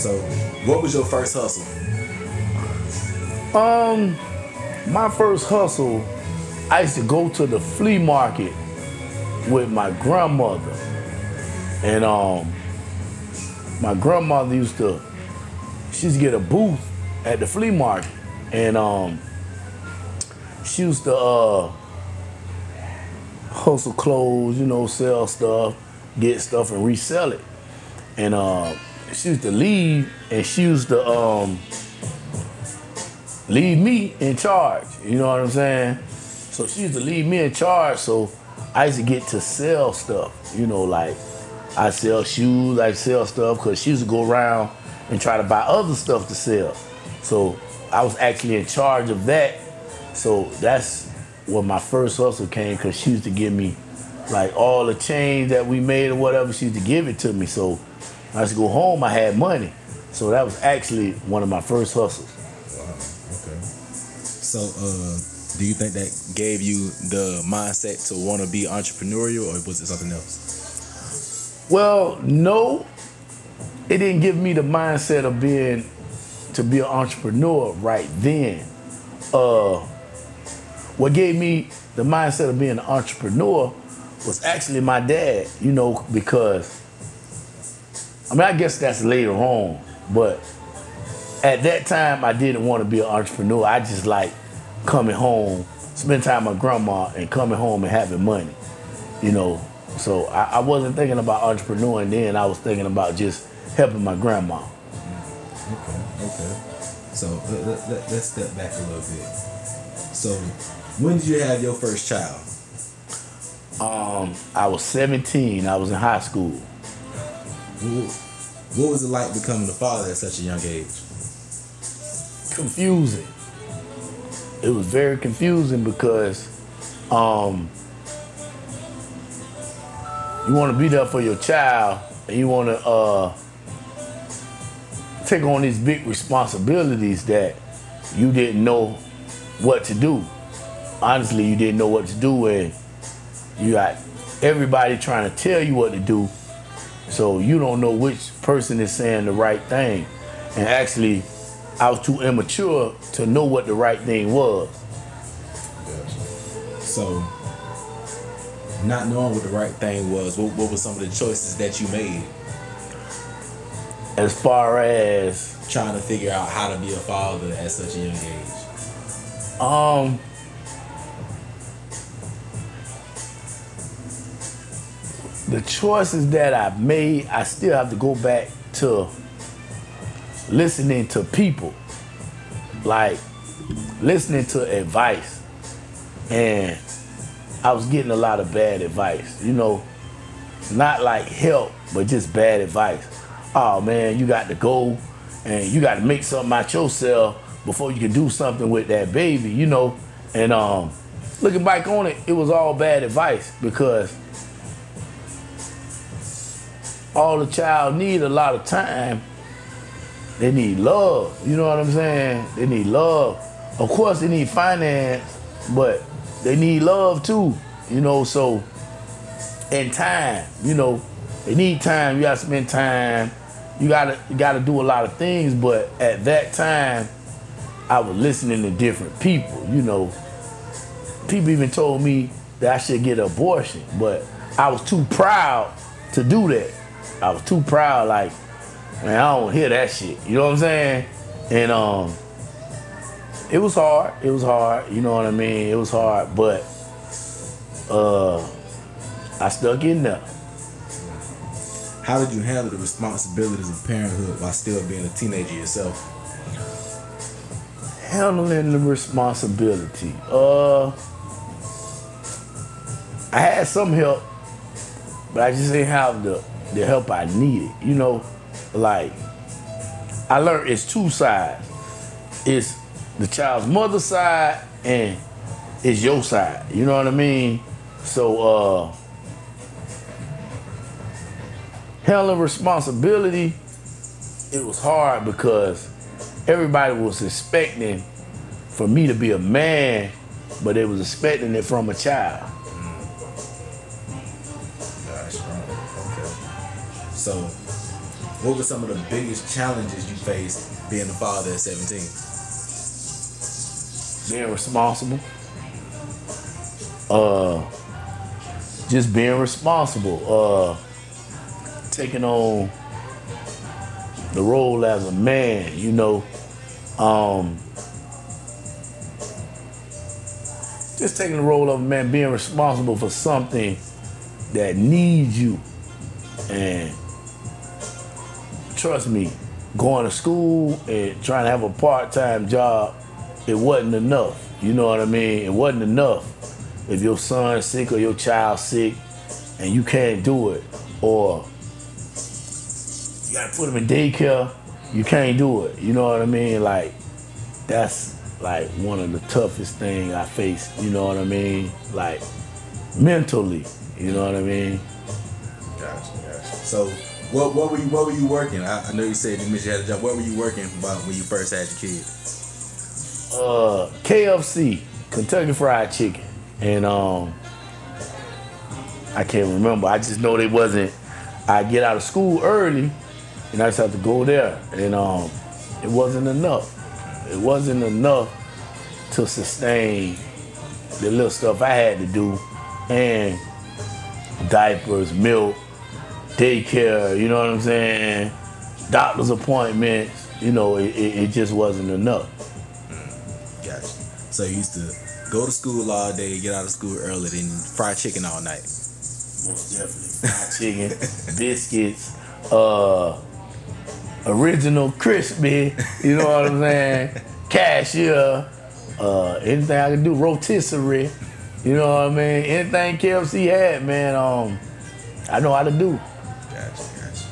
So, what was your first hustle? My first hustle, I used to go to the flea market with my grandmother. And my grandmother she used to get a booth at the flea market. And she used to hustle clothes, sell stuff, get stuff and resell it. And she used to leave, and she used to leave me in charge. You know what I'm saying? So she used to leave me in charge, so I used to get to sell stuff. Like I sell shoes, I sell stuff, because she used to go around and try to buy other stuff to sell. So I was actually in charge of that. So that's where my first hustle came, because she used to give me like all the change that we made or whatever. She used to give it to me. So when I used to go home, I had money. So that was actually one of my first hustles. Wow. Okay. So do you think that gave you the mindset to want to be entrepreneurial, or was it something else? Well, no, it didn't give me the mindset of to be an entrepreneur right then. What gave me the mindset of being an entrepreneur was actually my dad, because, I guess that's later on, but at that time I didn't want to be an entrepreneur. I just like coming home, spend time with grandma, and coming home and having money, So I wasn't thinking about entrepreneuring then. I was thinking about just helping my grandma. Okay. So let's step back a little bit. So when did you have your first child? I was 17. I was in high school. What was it like becoming a father at such a young age? Confusing. It was very confusing because you want to be there for your child, and you want to take on these big responsibilities that you didn't know what to do. Honestly, you didn't know what to do, and you got everybody trying to tell you what to do, so you don't know which person is saying the right thing. And actually, I was too immature to know what the right thing was. Gotcha. So, not knowing what the right thing was, what were some of the choices that you made? As far as trying to figure out how to be a father at such a young age. The choices that I made, I still have to go back to listening to people, like listening to advice. And I was getting a lot of bad advice, not like help, but just bad advice. Oh man, you got to go and you got to make something out yourself before you can do something with that baby, And looking back on it, it was all bad advice, because all the child need a lot of time. They need love, you know what I'm saying? They need love. Of course they need finance, but they need love too, so, and time, they need time. You gotta spend time. You gotta do a lot of things, but at that time, I was listening to different people, People even told me that I should get an abortion, but I was too proud to do that. I was too proud, like, man, I don't hear that shit. You know what I'm saying? And it was hard. It was hard. You know what I mean? It was hard, but I stuck in there. How did you handle the responsibilities of parenthood while still being a teenager yourself? Handling the responsibility. I had some help, but I just didn't have the help I needed. Like, I learned it's two sides. It's the child's mother's side and it's your side. You know what I mean? So, handling responsibility, it was hard because everybody was expecting for me to be a man, but they was expecting it from a child. That's right. Okay. So, What were some of the biggest challenges you faced being a father at 17? Being responsible. Just being responsible. Taking on the role as a man, you know. Just taking the role of a man, being responsible for something that needs you. And trust me, going to school and trying to have a part-time job, it wasn't enough. You know what I mean? It wasn't enough. If your son's sick or your child's sick and you can't do it, or you gotta put them in daycare, you can't do it. You know what I mean? Like, that's like one of the toughest things I faced, you know what I mean? Like, mentally, you know what I mean? Gotcha. So, what were you working? I know you said you mentioned you had a job. What were you working about when you first had your kid? KFC, Kentucky Fried Chicken. And I can't remember. I just know they wasn't. I get out of school early, and I just have to go there, and it wasn't enough. It wasn't enough to sustain the little stuff I had to do, and diapers, milk, daycare. You know what I'm saying? Doctor's appointments. You know, it just wasn't enough. Gotcha. So you used to go to school all day, get out of school early, then fry chicken all night. Most definitely. Fried chicken, biscuits, original crispy, you know what I'm saying? Cashier, anything I can do, rotisserie, you know what I mean? Anything KFC had, man, I know how to do. Gotcha.